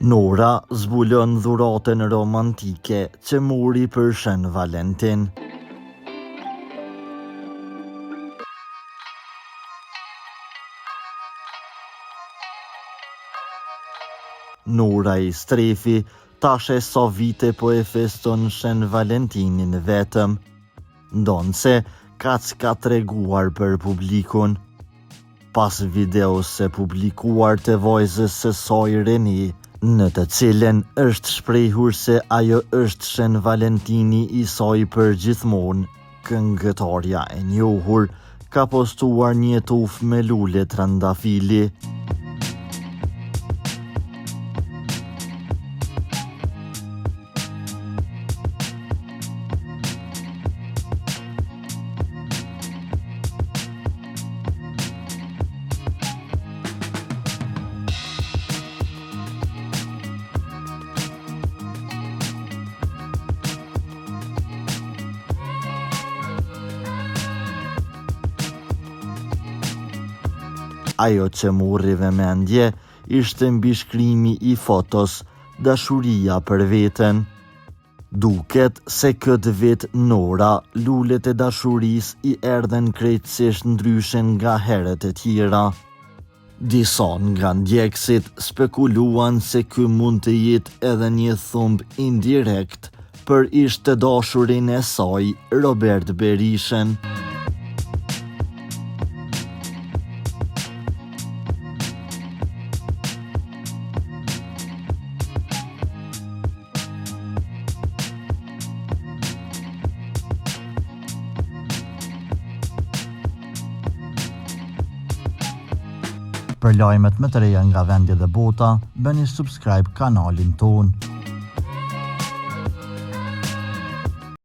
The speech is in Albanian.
Nora zbulon dhuratën romantike që muri për Shën Valentin. Nora i Strefi tash e sa vite po e feston Shën Valentinin vetëm, ndonse kaq ka treguar për publikun. Pas videos së publikuar të vajzës së saj Reni, në të cilën është shprehur se ajo është Shën Valentini i saj për gjithmonë, këngëtarja e njohur ka postuar një tufë me lule trandafili. Ajo që morri vëmendje ishte mbishkrimi i fotos Dashuria për veten. Duket se këtë vit Nora, lulet e dashurisë i erdhen krejtësisht ndryshe nga herët e tjera. Disa nga ndjekësit spekuluan se ky mund të jetë edhe një thumb indirekt për ish të dashurin e saj, Robert Berishën. Për lajmet më të reja nga vendi dhe bota, bëni subscribe kanalin ton.